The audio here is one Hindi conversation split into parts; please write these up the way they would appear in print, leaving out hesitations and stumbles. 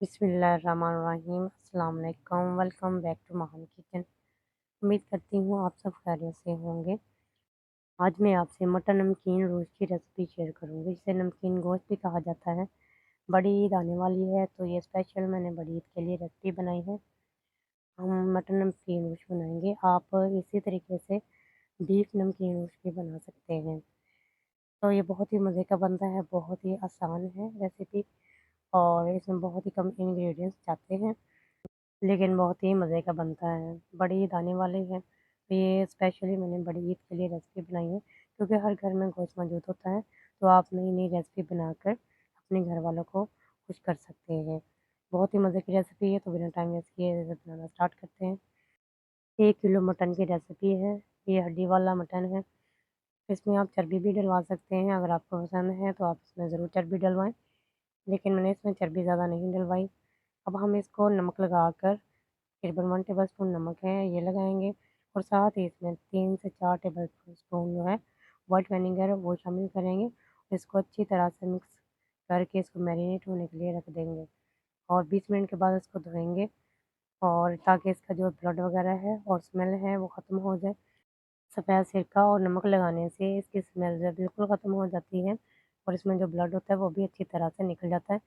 बिस्मिल्लाहिर्रहमानिर्रहीम। अस्सलाम वालेकुम। वेलकम बैक टू महान किचन। उम्मीद करती हूँ आप सब खैरियत से होंगे। आज मैं आपसे मटर नमकीन रोस्ट की रेसिपी शेयर करूँगी, जिसे नमकीन गोश्त भी कहा जाता है। बड़ी ईद आने वाली है, तो ये स्पेशल मैंने बड़ी ईद के लिए रेसिपी बनाई है। हम मटर नमकीन रोस्ट बनाएंगे। आप इसी तरीके से बीफ नमकीन रोस्ट भी बना सकते हैं। तो ये बहुत ही मज़े का बनता है, बहुत ही आसान है रेसिपी, और इसमें बहुत ही कम इंग्रेडिएंट्स जाते हैं, लेकिन बहुत ही मज़े का बनता है। बड़ी ईद आने वाली है, तो ये स्पेशली मैंने बड़ी ईद के लिए रेसिपी बनाई है, क्योंकि हर घर में गोश्त मौजूद होता है, तो आप नई-नई रेसिपी बनाकर अपने घर वालों को खुश कर सकते हैं। बहुत ही मज़े की रेसिपी है, तो बिना टाइम वेस्ट किए इसे बनाना स्टार्ट करते हैं। 1 किलो मटन की रेसिपी है। ये हड्डी वाला मटन है। इसमें आप चर्बी भी डलवा सकते हैं, अगर आपको पसंद है तो आप इसमें ज़रूर चर्बी डलवाएँ, लेकिन मैंने इसमें चर्बी ज़्यादा नहीं डलवाई। अब हम इसको नमक लगाकर, तकरीबन 1 टेबलस्पून नमक है ये लगाएँगे, और साथ ही इसमें 3 से 4 टेबलस्पून जो है व्हाइट विनेगर वो शामिल करेंगे। इसको अच्छी तरह से मिक्स करके इसको मैरिनेट होने के लिए रख देंगे, और 20 मिनट के बाद इसको धोएँगे, और ताकि इसका जो ब्लड वगैरह है और स्मेल है वो ख़त्म हो जाए। सफ़ेद सिरका और नमक लगाने से इसकी स्मेल जो है बिल्कुल ख़त्म हो जाती है, और इसमें जो ब्लड होता है वो भी अच्छी तरह से निकल जाता है।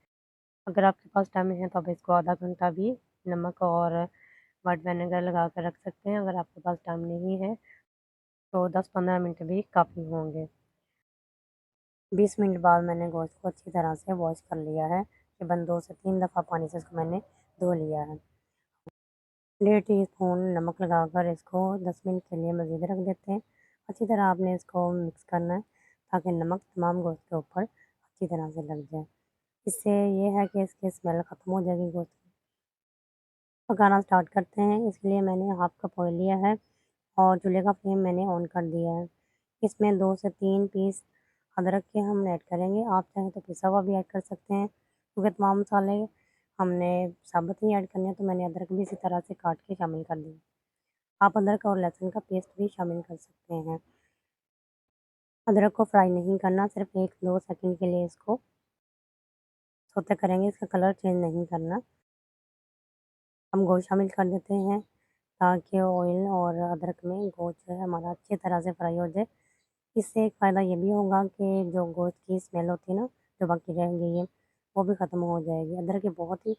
अगर आपके पास टाइम है तो आप इसको आधा घंटा भी नमक और व्हाइट विनेगर लगा कर रख सकते हैं। अगर आपके पास टाइम नहीं है तो 10-15 मिनट भी काफ़ी होंगे। 20 मिनट बाद मैंने गोश्त को अच्छी तरह से वॉश कर लिया है। तकरीबन 2 से 3 दफ़ा पानी से इसको मैंने धो लिया है। 1.5 टीस्पून नमक लगाकर इसको 10 मिनट के लिए मज़ीद रख देते हैं। अच्छी तरह आपने इसको मिक्स करना है, ताकि नमक तमाम गोश्त के ऊपर अच्छी तरह से लग जाए। इससे ये है कि इसकी स्मेल ख़त्म हो जाएगी गोश्त की। पकाना स्टार्ट करते हैं। इसके लिए मैंने हाफ़ कप ऑयल लिया है, और चूल्हे का फ्लेम मैंने ऑन कर दिया है। इसमें 2 से 3 पीस अदरक के हम ऐड करेंगे। आप चाहें तो पिसा हुआ भी ऐड कर सकते हैं, क्योंकि तमाम मसाले हमने साबुत ही ऐड करने हैं, तो मैंने अदरक भी इसी तरह से काट के शामिल कर दिया। आप अदरक और लहसुन का पेस्ट भी शामिल कर सकते हैं। अदरक को फ्राई नहीं करना, सिर्फ 1-2 सेकंड के लिए इसको सौते करेंगे, इसका कलर चेंज नहीं करना। हम गोश्त शामिल कर देते हैं, ताकि ऑयल और अदरक में गोश्त जो है हमारा अच्छी तरह से फ्राई हो जाए। इससे एक फ़ायदा ये भी होगा कि जो गोश्त की स्मेल होती है ना, जो बाकी रह गई है, वो भी ख़त्म हो जाएगी। अदरक की बहुत ही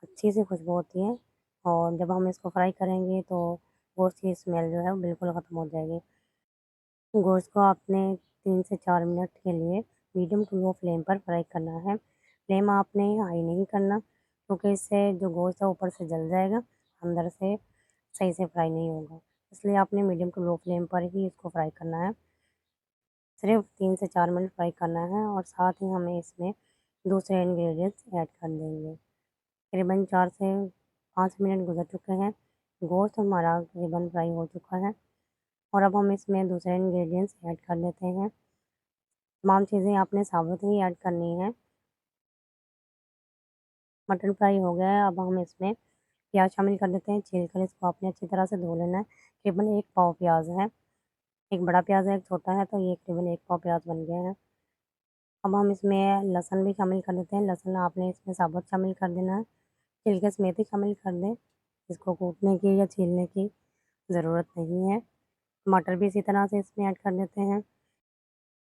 अच्छी सी खुशबू होती है, और जब हम इसको फ्राई करेंगे तो गोश्त की स्मेल जो है वो बिल्कुल ख़त्म हो जाएगी। गोश्त को आपने 3 से 4 मिनट के लिए मीडियम टू लो फ्लेम पर फ्राई करना है। फ्लेम आपने हाई नहीं करना, क्योंकि इससे जो गोश्त है ऊपर से जल जाएगा, अंदर से सही से फ्राई नहीं होगा। इसलिए आपने मीडियम टू लो फ्लेम पर ही इसको फ्राई करना है। सिर्फ 3 से 4 मिनट फ्राई करना है, और साथ ही हमें इसमें दूसरे इंग्रेडिएंट्स ऐड कर देंगे। तकरीबन 4 से 5 मिनट गुज़र चुके हैं। गोश्त हमारा तकरीबन फ्राई हो चुका है, और अब हम इसमें दूसरे इंग्रेडिएंट्स ऐड कर देते हैं। तमाम चीज़ें आपने साबुत ही ऐड करनी है। मटन फ्राई हो गया है, अब हम इसमें प्याज शामिल कर देते हैं। छील कर इसको आपने अच्छी तरह से धो लेना है। तकरीबन 1 पाव प्याज है। एक बड़ा प्याज है, एक छोटा है, तो ये तकरीबन 1 पाव प्याज बन गया है। अब हम इसमें लहसुन भी शामिल कर देते हैं। लहसुन आपने इसमें साबुत शामिल कर देना है। छिलके समेत ही शामिल कर दें। इसको कूटने की या छीलने की ज़रूरत नहीं है। टमाटर भी इसी तरह से इसमें ऐड कर देते हैं।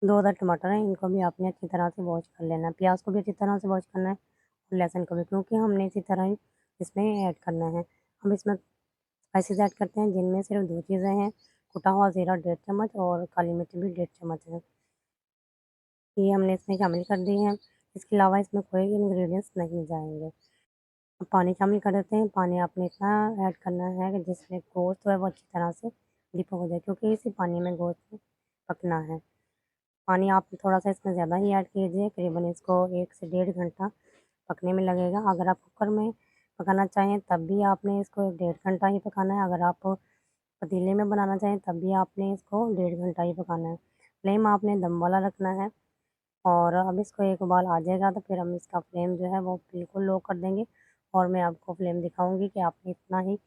2 अदर टमाटर हैं, इनको भी आपने अच्छी तरह से वॉश कर लेना है। प्याज को भी अच्छी तरह से वॉश करना है, और लहसुन को भी, क्योंकि हमने इसी तरह ही इसमें ऐड करना है। हम इसमें स्पाइसेस ऐड करते हैं, जिनमें सिर्फ 2 चीज़ें हैं। कुटा हुआ ज़ीरा 1.5 चम्मच, और काली मिर्च भी 1.5 चम्मच है। ये हमने इसमें शामिल कर दी है। इसके अलावा इसमें कोई इंग्रेडिएंट्स नहीं जाएँगे। अब पानी शामिल कर देते हैं। पानी आपने इतना ऐड करना है कि जिसमें गोश्त है वो अच्छी तरह से डिप हो जाए, क्योंकि इसी पानी में गोश्त पकना है। पानी आप थोड़ा-सा इसमें ज़्यादा ही ऐड कीजिए, करीबन इसको 1 से 1.5 घंटा पकने में लगेगा। अगर आप कुकर में पकाना चाहें तब भी आपने इसको 1 घंटा ही पकाना है। अगर आप पतीले में बनाना चाहें तब भी आपने इसको 1.5 घंटा ही पकाना है। फ्लेम आपने दम वाला रखना है, और अब इसको एक उबाल आ जाएगा तो फिर हम इसका फ्लेम जो है वो बिल्कुल लो कर देंगे, और मैं आपको फ्लेम दिखाऊँगी कि आपने इतना ही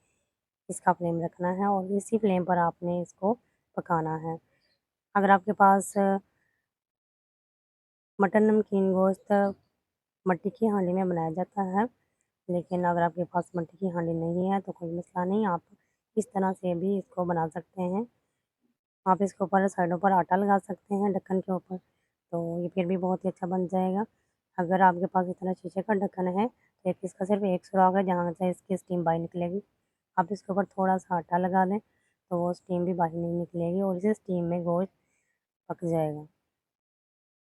इसका फ्लेम रखना है, और इसी फ्लेम पर आपने इसको पकाना है। अगर आपके पास मटन नमकीन गोश्त मट्टी की हांडी में बनाया जाता है, लेकिन अगर आपके पास मट्टी की हांडी नहीं है तो कोई मसला नहीं, आप इस तरह से भी इसको बना सकते हैं। आप इसके ऊपर साइडों पर आटा लगा सकते हैं ढक्कन के ऊपर, तो ये फिर भी बहुत ही अच्छा बन जाएगा। अगर आपके पास इतना शीशे का ढक्कन है तो एक इसका सिर्फ एक सुराख है जहाँ से इसकी स्टीम बाहर निकलेगी। आप इसके ऊपर थोड़ा-सा आटा लगा दें, तो वो स्टीम भी बाहर नहीं निकलेगी और इसी स्टीम में गोश्त पक जाएगा।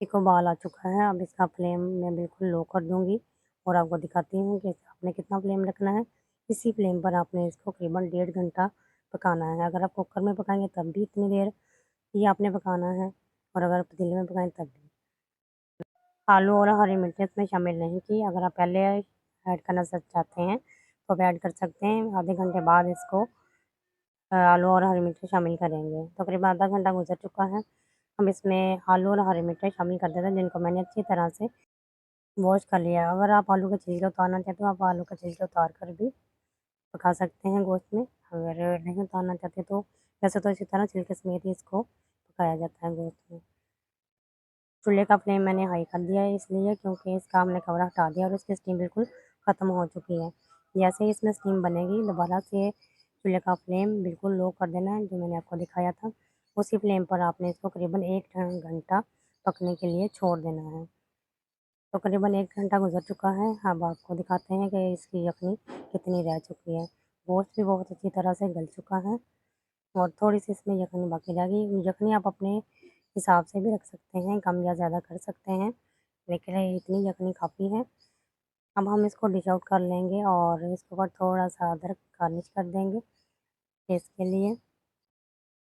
एक उबाल आ चुका है, अब इसका फ्लेम मैं बिल्कुल लो कर दूँगी और आपको दिखाती हूँ कि आपने कितना फ्लेम रखना है। इसी फ्लेम पर आपने इसको करीबन 1.5 घंटा पकाना है। अगर आप कुकर में पकाएँगे तब भी इतनी देर ही आपने पकाना है और अगर पतीले में पकाएँ तब भी। आलू और हरी मिर्च इसमें शामिल नहीं की, अगर आप पहले ऐड करना चाहते हैं तो आप ऐड कर सकते हैं। आधे घंटे बाद इसको आलू और हरी मिर्च शामिल करेंगे। तो करीबन आधा घंटा गुजर चुका है। हम इसमें आलू और हरी मिर्च शामिल कर देते हैं जिनको मैंने अच्छी तरह से वॉश कर लिया है। अगर आप आलू के छिलके उतारना चाहते हो, आप आलू के छिलके उतार कर भी पका सकते हैं गोश्त में। अगर नहीं उतारना चाहते तो वैसे तो इसी तरह छिलके समेत ही इसको पकाया जाता है गोश्त में। चूल्हे का फ्लेम मैंने हाई कर दिया है इसलिए क्योंकि इसका हमने कवर हटा दिया और इसकी स्टीम बिल्कुल ख़त्म हो चुकी है। जैसे ही इसमें स्टीम बनेगी दोबारा से चूल्हे का फ्लेम बिल्कुल लो कर देना है, जो मैंने आपको दिखाया था। उसी फ्लेम पर आपने इसको करीबन 1 घंटा पकने के लिए छोड़ देना है। तो करीबन 1 घंटा गुज़र चुका है। अब आपको दिखाते हैं कि इसकी यखनी कितनी रह चुकी है। गोश्त भी बहुत अच्छी तरह से गल चुका है और थोड़ी-सी इसमें यखनी बाकी रह गई। यखनी आप अपने हिसाब से भी रख सकते हैं, कम या ज़्यादा कर सकते हैं, लेकिन इतनी यखनी काफ़ी है। अब हम इसको डिश आउट कर लेंगे और इसके ऊपर थोड़ा-सा अदरक गार्निश कर देंगे टेस्ट के लिए।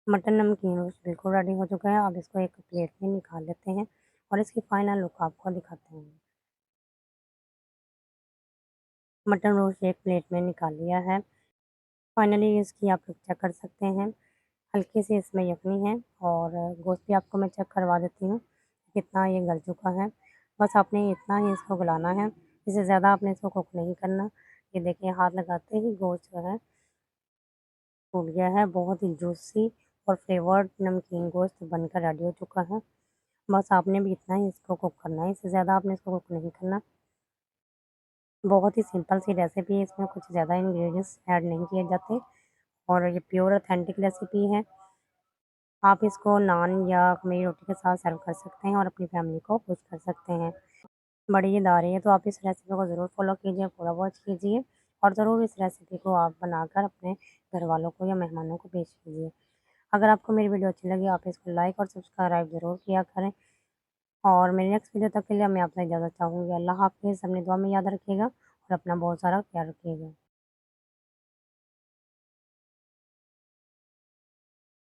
मटन नमकीन रोस्ट बिल्कुल रेडी हो चुका है। अब इसको एक प्लेट में निकाल लेते हैं और इसकी फाइनल लुक आपको दिखाते हैं। मटन रोस्ट एक प्लेट में निकाल लिया है। फाइनली इसकी आप लोग चेक कर सकते हैं, हल्की सी इसमें यखनी है और गोश्त भी आपको मैं चेक करवा देती हूँ, कितना ये गल चुका है। बस आपने इतना ही इसको गलाना है, इससे ज़्यादा आपने इसको कुक नहीं करना। ये देखिए हाथ लगाते ही गोश्त जो है टूट गया है, बहुत ही जूसी और फ्लेवर्ड नमकीन गोश्त बनकर रेडी हो चुका है। बस आपने भी इतना ही इसको कुक करना है, इससे ज़्यादा आपने इसको कुक नहीं करना। बहुत ही सिंपल सी रेसिपी है, इसमें कुछ ज़्यादा इंग्रेडिएंट्स ऐड नहीं किए जाते और ये प्योर ऑथेंटिक रेसिपी है। आप इसको नान या खमीर रोटी के साथ सर्व कर सकते हैं और अपनी फैमिली को खुश कर सकते हैं। बड़ी ईद आ रही है तो आप इस रेसिपी को ज़रूर फ़ॉलो कीजिए, पूरा वॉच कीजिए और ज़रूर इस रेसिपी को आप बनाकर अपने घरवालों को या मेहमानों को पेश कीजिए। अगर आपको मेरी वीडियो अच्छी लगी आप इसको लाइक और सब्सक्राइब ज़रूर किया करें और मेरी नेक्स्ट वीडियो तक के लिए मैं आपसे इजाज़त चाहूँगी। अल्लाह हाफ़िज़, अपनी दुआ में याद रखिएगा और अपना बहुत सारा ख्याल रखिएगा।